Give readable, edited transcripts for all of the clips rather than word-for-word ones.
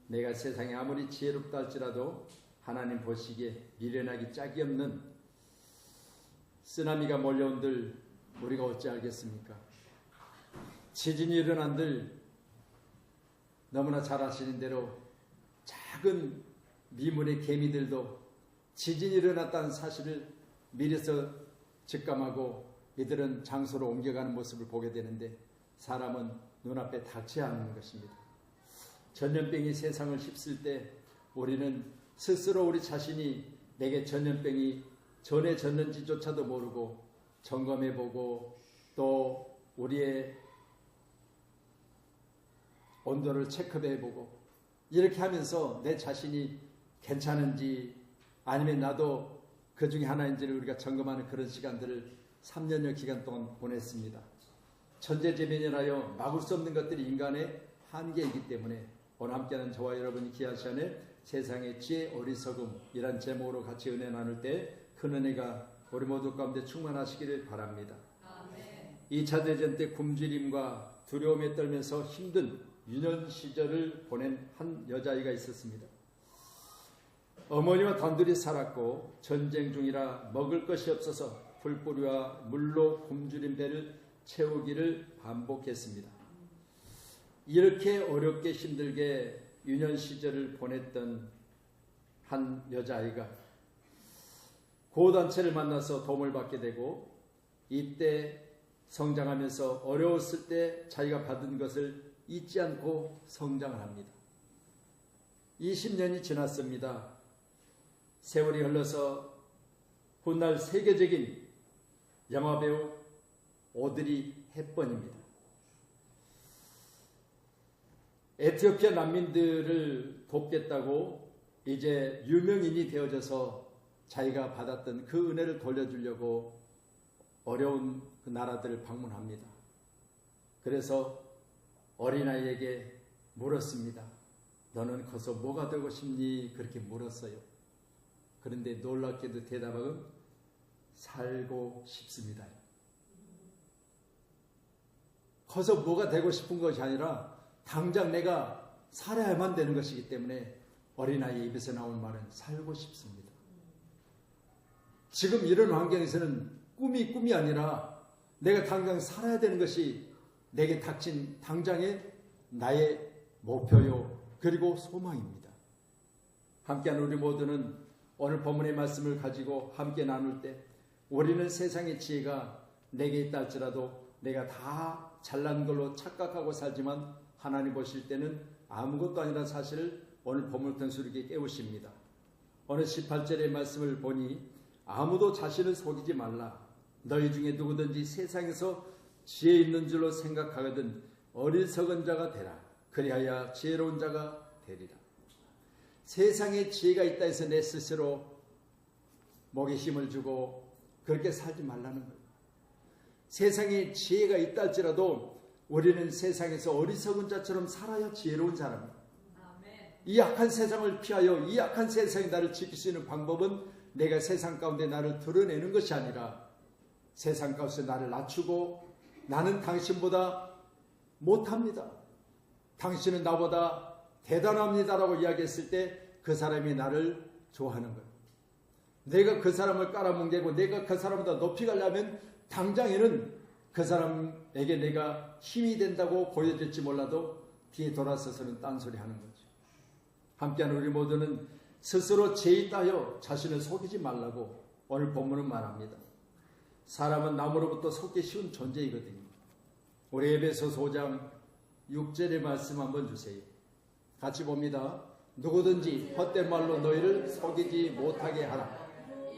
내가 세상에 아무리 지혜롭다 할지라도 하나님 보시기에 미련하기 짝이 없는 쓰나미가 몰려온들 우리가 어찌 알겠습니까? 지진이 일어난들 너무나 잘 아시는 대로 작은 미문의 개미들도 지진이 일어났다는 사실을 미리서 직감하고 이들은 장소로 옮겨가는 모습을 보게 되는데 사람은 눈앞에 닥쳐야 하는 것입니다. 전염병이 세상을 휩쓸 때 우리는 스스로 우리 자신이 내게 전염병이 전해졌는지조차도 모르고 점검해보고 또 우리의 온도를 체크해보고 이렇게 하면서 내 자신이 괜찮은지 아니면 나도 그 중에 하나인지를 우리가 점검하는 그런 시간들을 3년여 기간 동안 보냈습니다. 천재지변이라여 막을 수 없는 것들이 인간의 한계이기 때문에 오늘 함께하는 저와 여러분이 귀한 시간에 세상의 지혜 어리석음이란 제목으로 같이 은혜 나눌 때 큰 은혜가 우리 모두 가운데 충만하시기를 바랍니다. 아멘. 2차 대전 때 굶주림과 두려움에 떨면서 힘든 유년 시절을 보낸 한 여자아이가 있었습니다. 어머니와 단둘이 살았고 전쟁 중이라 먹을 것이 없어서 풀뿌리와 물로 굶주린 배를 채우기를 반복했습니다. 이렇게 어렵게 힘들게 유년 시절을 보냈던 한 여자아이가 고단체를 만나서 도움을 받게 되고 이때 성장하면서 어려웠을 때 자기가 받은 것을 잊지 않고 성장을 합니다. 20년이 지났습니다. 세월이 흘러서 훗날 세계적인 영화배우 오드리 헵번입니다. 에티오피아 난민들을 돕겠다고 이제 유명인이 되어져서 자기가 받았던 그 은혜를 돌려주려고 어려운 그 나라들을 방문합니다. 그래서 어린아이에게 물었습니다. 너는 커서 뭐가 되고 싶니? 그렇게 물었어요. 그런데 놀랍게도 대답은 살고 싶습니다. 커서 뭐가 되고 싶은 것이 아니라 당장 내가 살아야만 되는 것이기 때문에 어린아이의 입에서 나온 말은 살고 싶습니다. 지금 이런 환경에서는 꿈이 아니라 내가 당장 살아야 되는 것이 내게 닥친 당장의 나의 목표요 그리고 소망입니다. 함께한 우리 모두는 오늘 본문의 말씀을 가지고 함께 나눌 때 우리는 세상의 지혜가 내게 있다 할지라도 내가 다 잘난 걸로 착각하고 살지만 하나님 보실 때는 아무것도 아니라는 사실을 오늘 본문을 통해서 우리에게 깨우십니다. 오늘 18절의 말씀을 보니 아무도 자신을 속이지 말라. 너희 중에 누구든지 세상에서 지혜 있는 줄로 생각하거든 어리석은 자가 되라. 그리하여 지혜로운 자가 되리라. 세상에 지혜가 있다 해서 내 스스로 목에 힘을 주고 그렇게 살지 말라는 거예요. 세상에 지혜가 있다 할지라도 우리는 세상에서 어리석은 자처럼 살아야 지혜로운 사람입니다. 이 악한 세상을 피하여 이 악한 세상이 나를 지킬 수 있는 방법은 내가 세상 가운데 나를 드러내는 것이 아니라 세상 가운데 나를 낮추고 나는 당신보다 못합니다. 당신은 나보다 대단합니다라고 이야기했을 때 그 사람이 나를 좋아하는 거예요. 내가 그 사람을 깔아뭉개고 내가 그 사람보다 높이 가려면 당장에는 그 사람에게 내가 힘이 된다고 보여질지 몰라도 뒤에 돌아서서는 딴소리 하는 거죠. 함께하는 우리 모두는 스스로 죄 있다 하여 자신을 속이지 말라고 오늘 본문은 말합니다. 사람은 나무로부터 속기 쉬운 존재이거든요. 우리 에베소서 5장 6절의 말씀 한번 주세요. 같이 봅니다. 누구든지 헛된 말로 너희를 속이지 못하게 하라.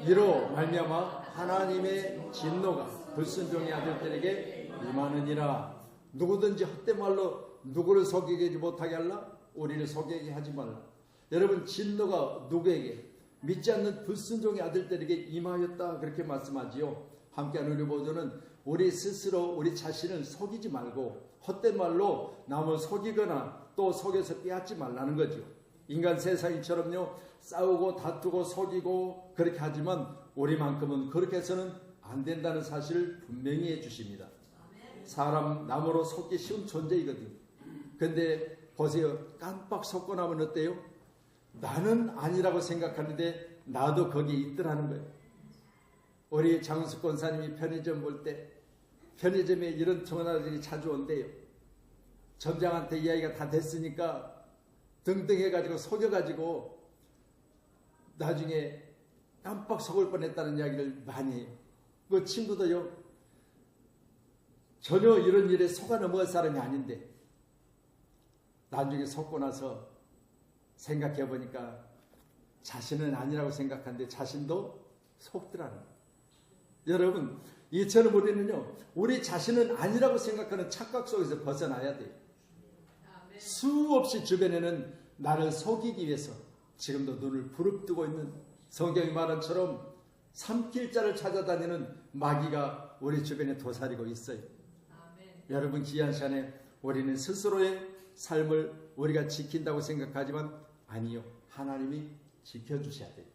이로 말미암아 하나님의 진노가 불순종의 아들들에게 임하느니라. 누구든지 헛된 말로 누구를 속이지 못하게 하라? 우리를 속이게 하지 말라. 여러분, 진노가 누구에게? 믿지 않는 불순종의 아들들에게 임하였다 그렇게 말씀하지요. 함께하는 우리 모두는 우리 스스로 우리 자신을 속이지 말고 헛된 말로 남을 속이거나 또 속여서 빼앗지 말라는 거죠. 인간 세상이처럼요 싸우고 다투고 속이고 그렇게 하지만 우리만큼은 그렇게 해서는 안 된다는 사실을 분명히 해주십니다. 사람 남으로 속기 쉬운 존재이거든요. 그런데 보세요. 깜빡 속고 나면 어때요? 나는 아니라고 생각하는데 나도 거기에 있더라는 거예요. 우리 장수 권사님이 편의점 볼 때 편의점에 이런 전화들이 자주 온대요. 점장한테 이야기가 다 됐으니까 등등해가지고 속여가지고 나중에 깜빡 속을 뻔했다는 이야기를 많이 해요. 그 친구도요, 전혀 이런 일에 속아 넘어갈 사람이 아닌데 나중에 속고 나서 생각해 보니까 자신은 아니라고 생각하는데 자신도 속더라는 거예요. 여러분, 이처럼 우리는요, 우리 자신은 아니라고 생각하는 착각 속에서 벗어나야 돼요. 수없이 주변에는 나를 속이기 위해서 지금도 눈을 부릅뜨고 있는, 성경이 말한 처럼 삼킬자를 찾아다니는 마귀가 우리 주변에 도사리고 있어요. 아멘. 여러분, 귀한 시간에 우리는 스스로의 삶을 우리가 지킨다고 생각하지만 아니요, 하나님이 지켜주셔야 돼요.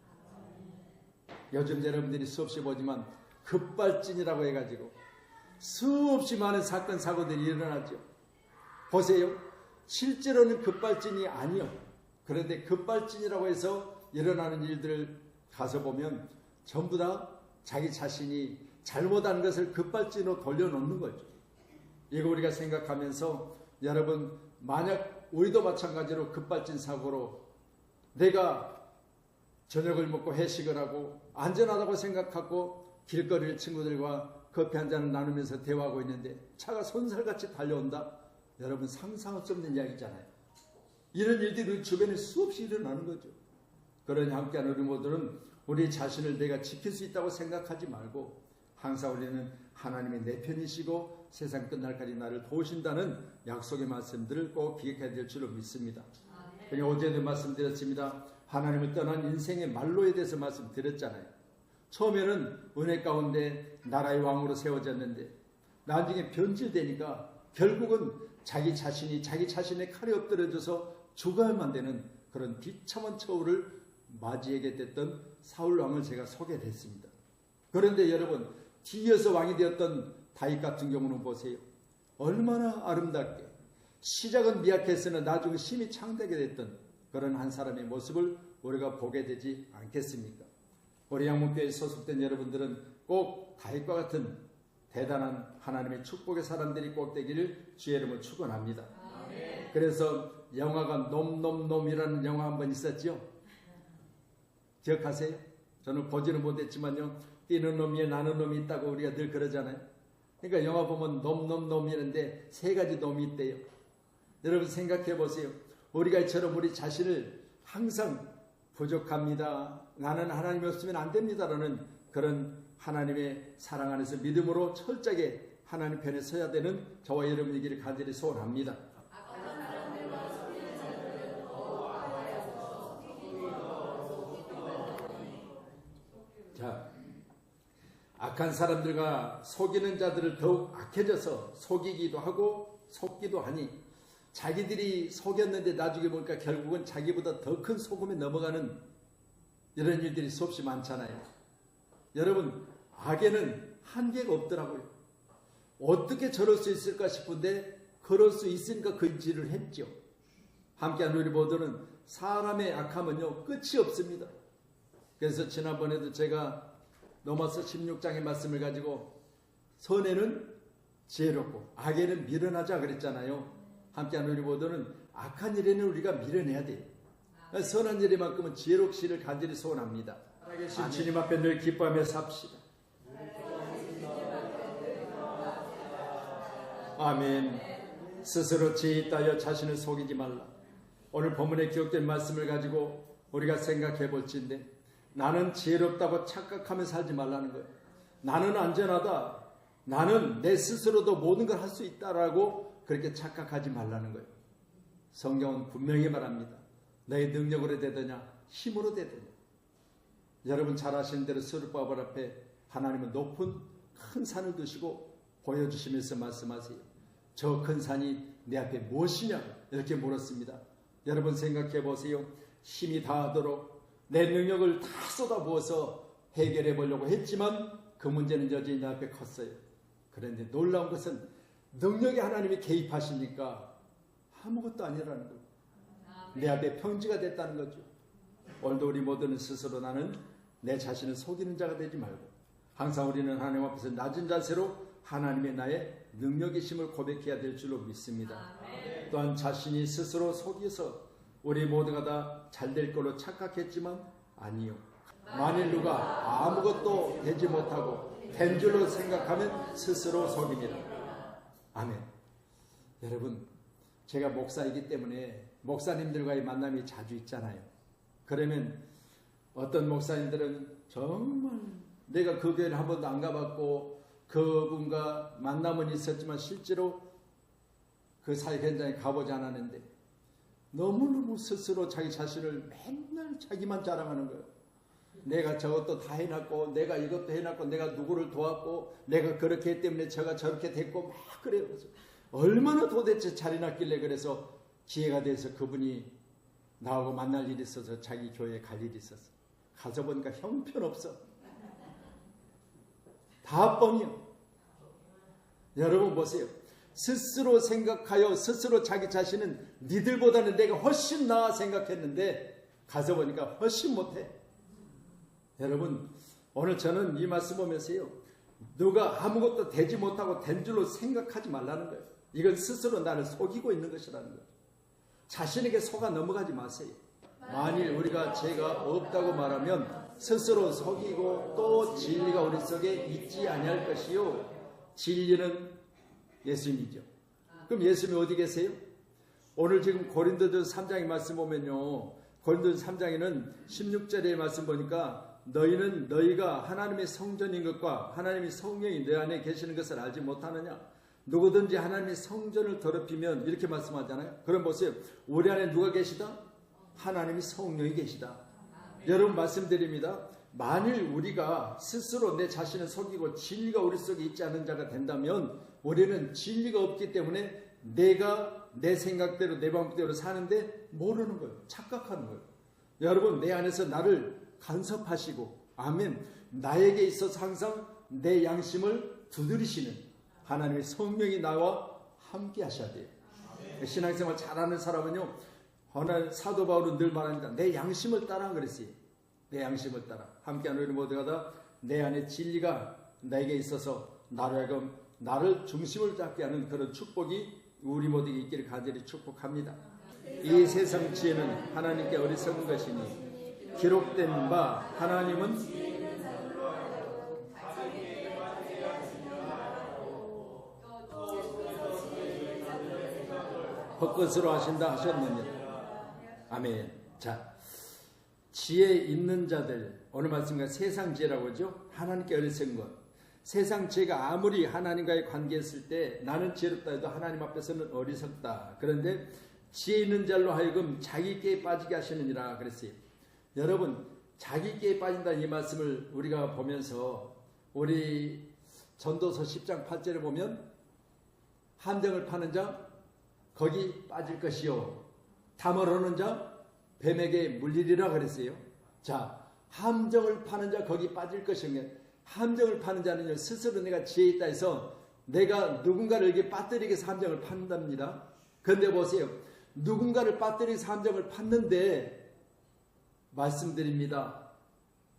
요즘 여러분들이 수없이 보지만 급발진이라고 해가지고 수없이 많은 사건 사고들이 일어나죠. 보세요, 실제로는 급발진이 아니요, 그런데 급발진이라고 해서 일어나는 일들을 가서 보면 전부 다 자기 자신이 잘못한 것을 급발진으로 돌려놓는 거죠. 이거 우리가 생각하면서 여러분, 만약 우리도 마찬가지로 급발진 사고로 내가 저녁을 먹고 회식을 하고 안전하다고 생각하고 길거리를 친구들과 커피 한 잔을 나누면서 대화하고 있는데 차가 손살같이 달려온다? 여러분, 상상할 수 없는 이야기잖아요. 이런 일들이 우리 주변에 수없이 일어나는 거죠. 그러니 함께하는 우리 모두는 우리 자신을 내가 지킬 수 있다고 생각하지 말고 항상 우리는 하나님의 내 편이시고 세상 끝날까지 나를 도우신다는 약속의 말씀들을 꼭 기억해야 될 줄로 믿습니다. 그냥 어제도 말씀드렸습니다. 하나님을 떠난 인생의 말로에 대해서 말씀드렸잖아요. 처음에는 은혜 가운데 나라의 왕으로 세워졌는데 나중에 변질되니까 결국은 자기 자신이 자기 자신의 칼에 엎드려져서 죽어야만 되는 그런 비참한 처우를 맞이하게 됐던 사울 왕을 제가 소개를 했습니다. 그런데 여러분, 뒤이어서 왕이 되었던 다윗 같은 경우는 보세요. 얼마나 아름답게 시작은 미약했으나 나중에 심히 창대하게 됐던 그런 한 사람의 모습을 우리가 보게 되지 않겠습니까? 우리 양문교회에 소속된 여러분들은 꼭 다윗과 같은 대단한 하나님의 축복의 사람들이 꼭 되기를 주의 이름으로 축원합니다. 그래서 영화가 놈이라는 영화 한 번 있었죠? 기억하세요? 저는 보지는 못했지만요, 뛰는 놈이 나는 놈이 있다고 우리가 늘 그러잖아요. 그러니까 영화 보면 놈이는데 세 가지 놈이 있대요. 여러분 생각해 보세요. 우리가 이처럼 우리 자신을 항상 부족합니다, 나는 하나님이 없으면 안 됩니다라는 그런 하나님의 사랑 안에서 믿음으로 철저하게 하나님 편에 서야 되는 저와 여러분이기를 간절히 소원합니다. 자, 악한 사람들과 속이는 자들을 더욱 악해져서 속이기도 하고 속기도 하니 자기들이 속였는데 나중에 보니까 결국은 자기보다 더 큰 속음에 넘어가는 이런 일들이 수없이 많잖아요. 여러분, 악에는 한계가 없더라고요. 어떻게 저럴 수 있을까 싶은데 그럴 수 있으니까 그 일을 했죠. 함께한 우리 모두는 사람의 악함은요, 끝이 없습니다. 그래서 지난번에도 제가 로마서 16장의 말씀을 가지고 선에는 지혜롭고 악에는 미련하자 그랬잖아요. 함께한 우리 모두는 악한 일에는 우리가 미련해야 돼요. 선한 일에만큼은 지혜롭기를 간절히 소원합니다. 살아계신 주님 앞에 늘 기뻐하며 삽시다. 아멘. 스스로 지혜 있다여 자신을 속이지 말라. 오늘 본문에 기록된 말씀을 가지고 우리가 생각해 볼지인데, 나는 지혜롭다고 착각하며 살지 말라는 거예요. 나는 안전하다, 나는 내 스스로도 모든 걸 할 수 있다라고 그렇게 착각하지 말라는 거예요. 성경은 분명히 말합니다. 너의 능력으로 되느냐 힘으로 되느냐. 여러분 잘 아시는 대로 스룹바벨 앞에 하나님은 높은 큰 산을 두시고 보여주시면서 말씀하세요. 저 큰 산이 내 앞에 무엇이냐 이렇게 물었습니다. 여러분 생각해 보세요. 힘이 다하도록 내 능력을 다 쏟아부어서 해결해 보려고 했지만 그 문제는 여전히 내 앞에 컸어요. 그런데 놀라운 것은 능력에 하나님이 개입하시니까 아무것도 아니라는 거예요. 내 앞에 평지가 됐다는 거죠. 오늘도 우리 모두는 스스로 나는 내 자신을 속이는 자가 되지 말고 항상 우리는 하나님 앞에서 낮은 자세로 하나님의 나의 능력이심을 고백해야 될 줄로 믿습니다. 또한 자신이 스스로 속여서 우리 모두가 다 잘될 걸로 착각했지만 아니요. 만일 누가 아무것도 되지 못하고 된 줄로 생각하면 스스로 속입니다. 아멘. 여러분, 제가 목사이기 때문에 목사님들과의 만남이 자주 있잖아요. 그러면 어떤 목사님들은 정말 내가 그 교회를 한 번도 안 가봤고 그분과 만남은 있었지만 실제로 그 사회 현장에 가보지 않았는데 너무너무 스스로 자기 자신을 맨날 자기만 자랑하는 거예요. 내가 저것도 다 해놨고 내가 이것도 해놨고 내가 누구를 도왔고 내가 그렇게 했기 때문에 제가 저렇게 됐고 막 그래요. 그래서 얼마나 도대체 잘 해놨길래 그래서 기회가 돼서 그분이 나하고 만날 일이 있어서 자기 교회에 갈 일이 있었어. 가서 보니까 형편없어. 다 뻥이요. 여러분 보세요. 스스로 생각하여 스스로 자기 자신은 니들보다는 내가 훨씬 나아 생각했는데 가서 보니까 훨씬 못해. 여러분, 오늘 저는 이 말씀 보면서요, 누가 아무것도 되지 못하고 된 줄로 생각하지 말라는 거예요. 이건 스스로 나를 속이고 있는 것이라는 거예요. 자신에게 속아 넘어가지 마세요. 만일 우리가 죄가 없다고 말하면 스스로 속이고 또 진리가 우리 속에 있지 아니할 것이요, 진리는 예수님이죠. 그럼 예수님이 어디 계세요? 오늘 지금 고린도전서 3장의 말씀 보면요, 고린도전서 3장에는 16절의 말씀 보니까 너희는 너희가 하나님의 성전인 것과 하나님의 성령이 내 안에 계시는 것을 알지 못하느냐? 누구든지 하나님의 성전을 더럽히면 이렇게 말씀하잖아요. 그럼 보세요. 우리 안에 누가 계시다? 하나님의 성령이 계시다. 여러분 말씀드립니다. 만일 우리가 스스로 내 자신을 속이고 진리가 우리 속에 있지 않은 자가 된다면 우리는 진리가 없기 때문에 내가 내 생각대로 내 방법대로 사는데 모르는 거예요. 착각하는 거예요. 여러분, 내 안에서 나를 간섭하시고, 아멘, 나에게 있어서 항상 내 양심을 두드리시는 하나님의 성령이 나와 함께 하셔야 돼요. 신앙생활 잘하는 사람은요, 사도 바울은 늘 말합니다. 내 양심을 따라 그랬어요. 내 양심을 따라. 함께하는 우리 모두가 다 내 안에 진리가 나에게 있어서 나를 중심을 잡게 하는 그런 축복이 우리 모두에게 있기를 간절히 축복합니다. 이 세상 지혜는 하나님께 어리석은 것이니 기록된 바 하나님은 헛것으로 하신다 하셨느니라. 아멘. 자, 지혜 있는 자들, 오늘 말씀과 세상 지혜라고 하죠. 하나님께 어리석은 것. 세상 지혜가 아무리 하나님과의 관계했을 때 나는 지혜롭다 해도 하나님 앞에서는 어리석다. 그런데 지혜 있는 자로 하여금 자기께에 빠지게 하시느니라 그랬어요. 여러분, 자기께에 빠진다는 이 말씀을 우리가 보면서 우리 전도서 10장 8절에 보면 함정을 파는 자 거기 빠질 것이요, 담을 허는 자 뱀에게 물리리라 그랬어요. 자, 함정을 파는 자 거기 빠질 것이요. 함정을 파는 자는요, 스스로 내가 지혜 있다 해서 내가 누군가를 이렇게 빠뜨리기 위해서 함정을 판답니다. 그런데 보세요. 누군가를 빠뜨리기 위해서 함정을 팠는데 말씀드립니다.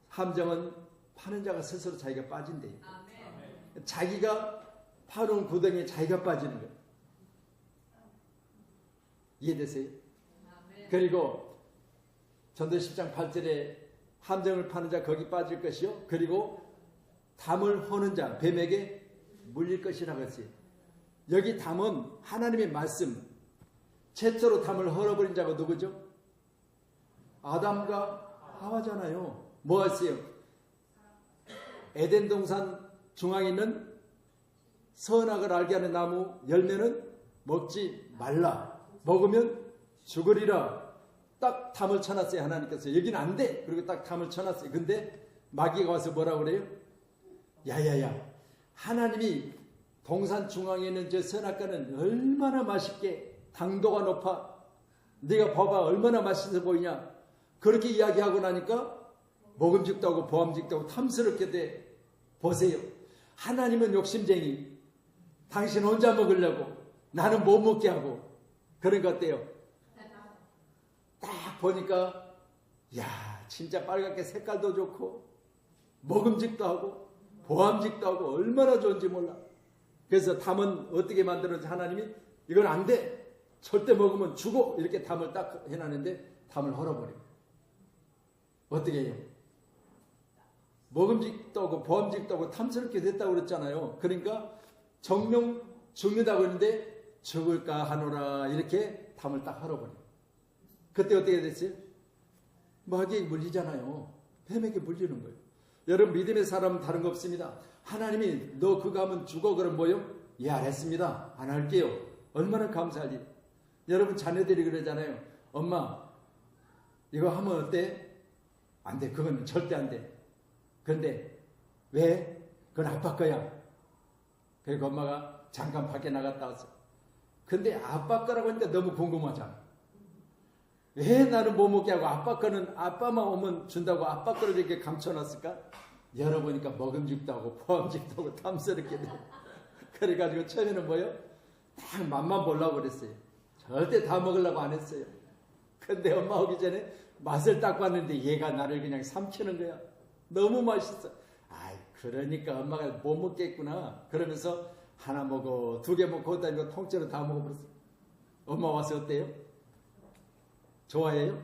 함정은 파는 자가 스스로 자기가 빠진대요. 아멘. 자기가 파놓은 구덩이에 자기가 빠지는 거예요. 이해되세요? 아멘. 그리고 전도 10장 8절에 함정을 파는 자 거기 빠질 것이요, 그리고 담을 허는 자 뱀에게 물릴 것이라고 했어요. 여기 담은 하나님의 말씀. 최초로 담을 헐어버린 자가 누구죠? 아담과 하와잖아요. 뭐 했어요? 에덴 동산 중앙에 있는 선악을 알게 하는 나무 열매는 먹지 말라. 먹으면 죽으리라. 딱 담을 쳐놨어요. 하나님께서. 여기는 안 돼. 그리고 딱 담을 쳐놨어요. 근데 마귀가 와서 뭐라고 그래요? 야야야, 하나님이 동산 중앙에 있는 저 선악과는 얼마나 맛있게 당도가 높아. 네가 봐봐 얼마나 맛있어 보이냐. 그렇게 이야기하고 나니까 먹음직도 하고 보암직도 하고 탐스럽게 돼. 보세요. 하나님은 욕심쟁이. 당신 혼자 먹으려고 나는 못 먹게 하고. 그런 것 어때요? 딱 보니까 야 진짜 빨갛게 색깔도 좋고 먹음직도 하고 보암직도 하고 얼마나 좋은지 몰라. 그래서 담은 어떻게 만들었지? 하나님이 이건 안 돼. 절대 먹으면 죽어. 이렇게 담을 딱 해놨는데 담을 헐어버려요. 어떻게 해요? 먹음직도 하고 보암직도 하고 탐스럽게 됐다고 그랬잖아요. 그러니까 정령 죽는다고 했는데 죽을까 하노라 이렇게 담을 딱 헐어버려요. 그때 어떻게 됐어요? 마귀에 물리잖아요. 뱀에게 물리는 거예요. 여러분 믿음의 사람은 다른 거 없습니다. 하나님이 너 그거 하면 죽어 그럼 뭐요? 예 알았습니다. 안 할게요. 얼마나 감사할 일. 여러분 자녀들이 그러잖아요. 엄마 이거 하면 어때? 안 돼. 그건 절대 안 돼. 그런데 왜? 그건 아빠 거야. 그리고 엄마가 잠깐 밖에 나갔다 왔어. 근데 아빠 거라고 하니까 너무 궁금하잖아. 왜 나는 못 먹게 하고 아빠 거는 아빠만 오면 준다고 아빠 거를 이렇게 감춰놨을까? 열어보니까 먹음직도 하고 포함직도 하고 탐스럽게 돼. 그래가지고 처음에는 뭐요? 딱 맛만 보려고 그랬어요. 절대 다 먹으려고 안 했어요. 근데 엄마 오기 전에 맛을 딱 봤는데 얘가 나를 그냥 삼키는 거야. 너무 맛있어. 아이 그러니까 엄마가 못 먹겠구나. 그러면서 하나 먹어, 두 개 먹고 그다음에 통째로 다 먹어버렸어. 엄마 와서 어때요? 좋아해요?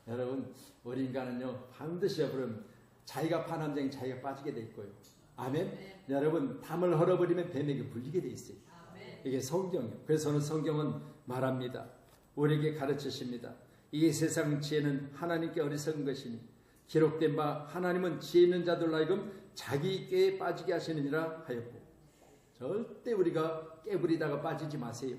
여러분 우리 인간은요 반드시 그럼 자기가 파는 점쟁이 자기가 빠지게 돼 있고요. 아멘. 여러분 담을 헐어버리면 뱀에게 물리게 돼 있어요. 이게 성경이에요. 그래서 저는 성경은 말합니다. 우리에게 가르치십니다. 이 세상 지혜는 하나님께 어리석은 것이니 기록된 바 하나님은 지혜 있는 자들로 하여금 자기 꾀에 빠지게 하시느니라 하였고 절대 우리가 깨부리다가 빠지지 마세요.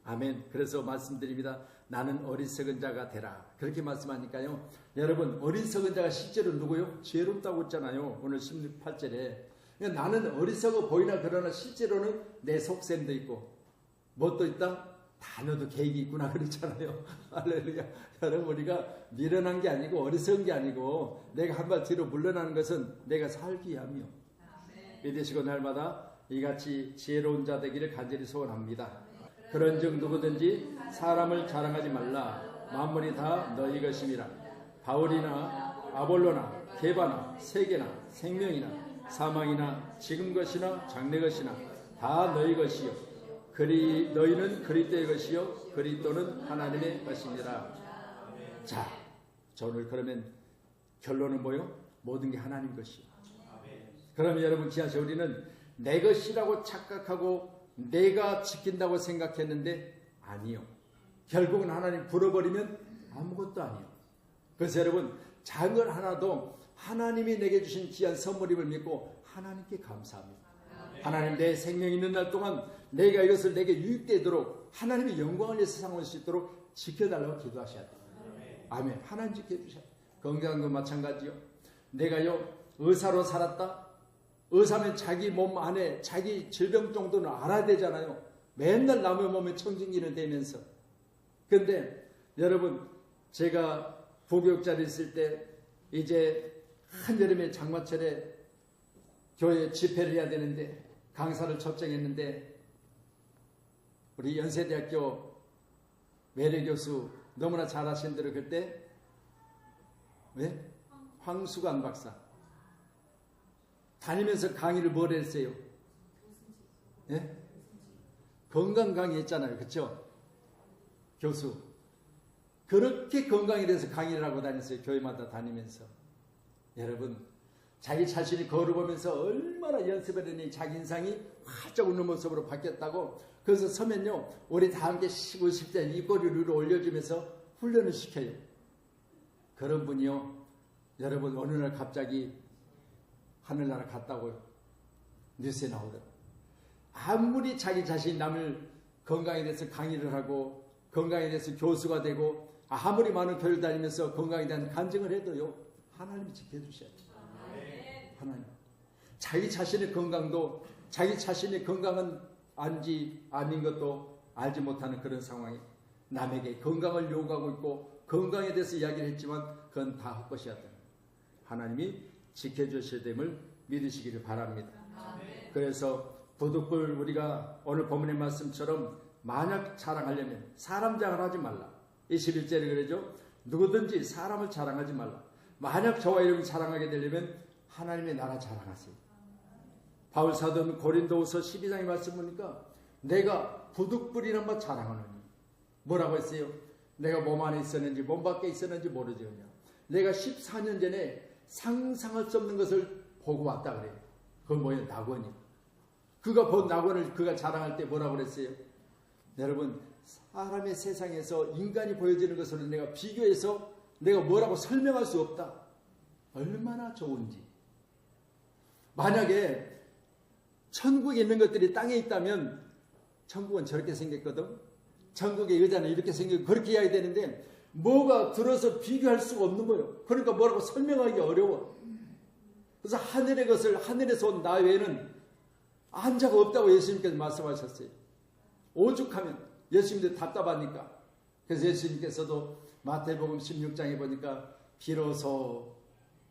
아멘. 그래서 말씀드립니다. 나는 어리석은 자가 되라. 그렇게 말씀하니까요. 여러분 어리석은 자가 실제로 누구요? 지혜롭다고 했잖아요. 오늘 16절에. 나는 어리석어 보이나 그러나 실제로는 내 속셈도 있고 뭣도 있다? 단어도 계획이 있구나 그랬잖아요. 할렐루야. 여러분 우리가 미련한 게 아니고 어리석은 게 아니고 내가 한 발 뒤로 물러나는 것은 내가 살기 위함이요. 믿으시고 날마다 이같이 지혜로운 자 되기를 간절히 소원합니다. 그런즉 누구든지 사람을 자랑하지 말라. 만물이 다 너희 것임이라. 바울이나 아볼로나 게바나 세계나 생명이나 사망이나 지금 것이나 장래 것이나 다 너희 것이요 너희는 그리스도의 것이요 그리스도는 하나님의 것입니다. 자, 오늘 그러면 결론은 뭐요? 모든 게 하나님 것이요. 그러면 여러분 지하철 우리는 내 것이라고 착각하고 내가 지킨다고 생각했는데 아니요. 결국은 하나님 불어버리면 아무것도 아니요. 그래서 여러분 작은 걸 하나도 하나님이 내게 주신 귀한 선물임을 믿고 하나님께 감사합니다. 하나님 내 생명 있는 날 동안 내가 이것을 내게 유익되도록 하나님의 영광을 위해서 사용할 수 있도록 지켜달라고 기도하셔야 돼요. 아멘. 하나님 지켜주셔야 돼요. 건강도 마찬가지요. 내가요 의사로 살았다. 의사면 자기 몸 안에 자기 질병 정도는 알아야 되잖아요. 맨날 남의 몸에 청진기는 대면서. 그런데 여러분 제가 부교육자로 있을 때 이제 한여름에 장마철에 교회 집회를 해야 되는데 강사를 초청했는데 우리 연세대학교 외래교수 너무나 잘하신 대로 그때 왜? 황수관 박사 다니면서 강의를 뭘 했어요? 예? 건강 강의 했잖아요. 그렇죠? 교수 그렇게 건강에 대해서 강의를 하고 다녔어요. 교회마다 다니면서. 여러분 자기 자신이 거울을 보면서 얼마나 연습을 했니 자기 인상이 활짝 웃는 모습으로 바뀌었다고. 그래서 서면요 우리 다 함께 50대 입꼬리를 위로 올려주면서 훈련을 시켜요. 그런 분이요 여러분 어느 날 갑자기 하늘나라 갔다고 뉴스에 나오더라고요. 아무리 자기 자신이 남을 건강에 대해서 강의를 하고 건강에 대해서 교수가 되고 아무리 많은 교회를 다니면서 건강에 대한 간증을 해도요 하나님이 지켜주셔야 돼요. 하나님 자기 자신의 건강도 자기 자신의 건강은 아닌 것도 알지 못하는 그런 상황에 남에게 건강을 요구하고 있고 건강에 대해서 이야기를 했지만 그건 다 헛것이었다. 하나님이 지켜주셔야 됨을 믿으시기를 바랍니다. 그래서 부득불 우리가 오늘 본문의 말씀처럼 만약 자랑하려면 사람 자랑을 하지 말라. 21절에 그러죠. 누구든지 사람을 자랑하지 말라. 만약 저와 여러분이 자랑하게 되려면 하나님의 나라 자랑하세요. 바울 사도는 고린도후서 12장에 말씀 보니까 내가 부득불이란 바 자랑하노니 뭐라고 했어요? 내가 몸 안에 있었는지 몸 밖에 있었는지 모르지. 내가 14년 전에 상상할 수 없는 것을 보고 왔다 그래요. 그건 뭐예요? 낙원이. 그가 본 낙원을 그가 자랑할 때 뭐라고 그랬어요? 여러분, 사람의 세상에서 인간이 보여지는 것으로 내가 비교해서 내가 뭐라고 설명할 수 없다. 얼마나 좋은지. 만약에 천국에 있는 것들이 땅에 있다면 천국은 저렇게 생겼거든. 천국의 의자는 이렇게 생기고 그렇게 해야 되는데 뭐가 들어서 비교할 수가 없는 거예요. 그러니까 뭐라고 설명하기 어려워. 그래서 하늘의 것을 하늘에서 온 나 외에는 한 자가 없다고 예수님께서 말씀하셨어요. 오죽하면 예수님도 답답하니까. 그래서 예수님께서도 마태복음 16장에 보니까 비로소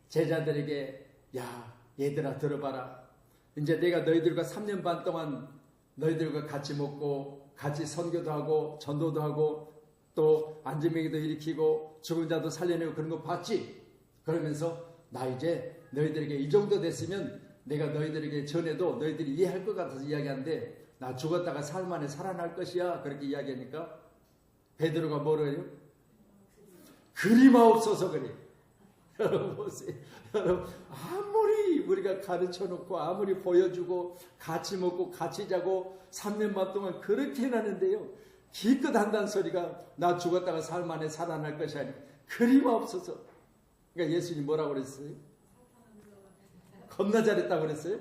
제자들에게 야 얘들아 들어봐라. 이제 내가 너희들과 3년 반 동안 너희들과 같이 먹고 같이 선교도 하고 전도도 하고 또 안진뱅이도 일으키고 죽은 자도 살려내고 그런 거 봤지? 그러면서 나 이제 너희들에게 이 정도 됐으면 내가 너희들에게 전해도 너희들이 이해할 것 같아서 이야기하는데 나 죽었다가 사흘 만에 살아날 것이야. 그렇게 이야기하니까 베드로가 뭐라 해요? 그리마옵소서 그래. 여러분 보세요. 여러분 아무리 우리가 가르쳐 놓고 아무리 보여주고 같이 먹고 같이 자고 3년 반 동안 그렇게 해놨는데요. 기껏 한다는 소리가 나 죽었다가 사흘 만에 살아날 것이 아니라 그리마옵소서. 그러니까 예수님 뭐라고 그랬어요? 겁나 잘했다고 그랬어요?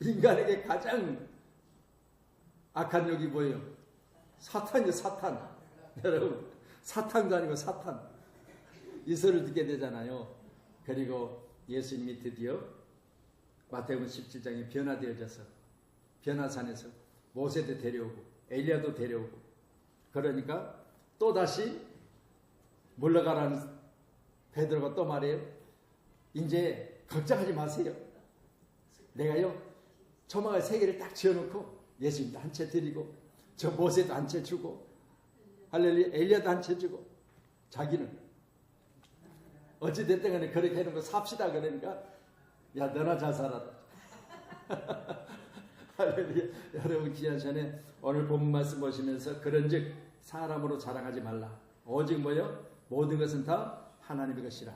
인간에게 가장 악한 욕이 뭐예요? 사탄이요, 사탄. 여러분, 사탄도 아니고 사탄. 이 소리를 듣게 되잖아요. 그리고 예수님이 드디어 마태복음 17장에 변화되어져서 변화산에서 모세도 데려오고 엘리야도 데려오고 그러니까 또다시 물러가라는 베드로가 또 말해요. 이제 걱정하지 마세요. 내가요 초막을 3개를 딱 지어놓고 예수님도 한 채 드리고 저 모세도 한 채 주고 할렐루야 엘리야도 한 채 주고 자기는 어찌됐든 간에 그렇게 해놓고 삽시다 그러니까 야 너나 잘 살아라. 할렐루야. 여러분 귀한 시간에 오늘 본문 말씀 보시면서 그런즉 사람으로 자랑하지 말라. 오직 뭐요? 모든 것은 다 하나님의 것이라.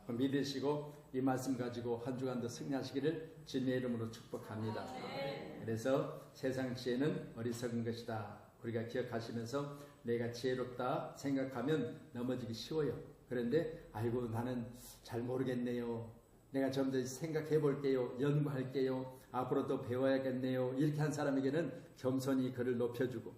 믿으시고 이 말씀 가지고 한 주간도 승리하시기를 주님의 이름으로 축복합니다. 그래서 세상 지혜는 어리석은 것이다. 우리가 기억하시면서 내가 지혜롭다 생각하면 넘어지기 쉬워요. 그런데 아이고 나는 잘 모르겠네요. 내가 좀 더 생각해 볼게요. 연구할게요. 앞으로 또 배워야겠네요. 이렇게 한 사람에게는 겸손히 그를 높여주고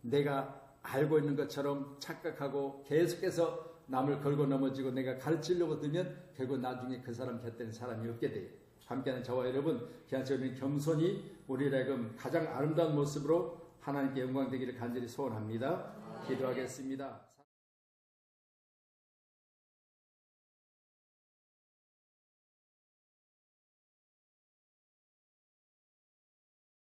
내가 알고 있는 것처럼 착각하고 계속해서 남을 걸고 넘어지고 내가 가르치려고 들면 결국 나중에 그 사람 곁에는 사람이 없게 돼요. 함께하는 저와 여러분 기한처럼 겸손히 우리라금 가장 아름다운 모습으로 하나님께 영광 되기를 간절히 소원합니다. 기도하겠습니다.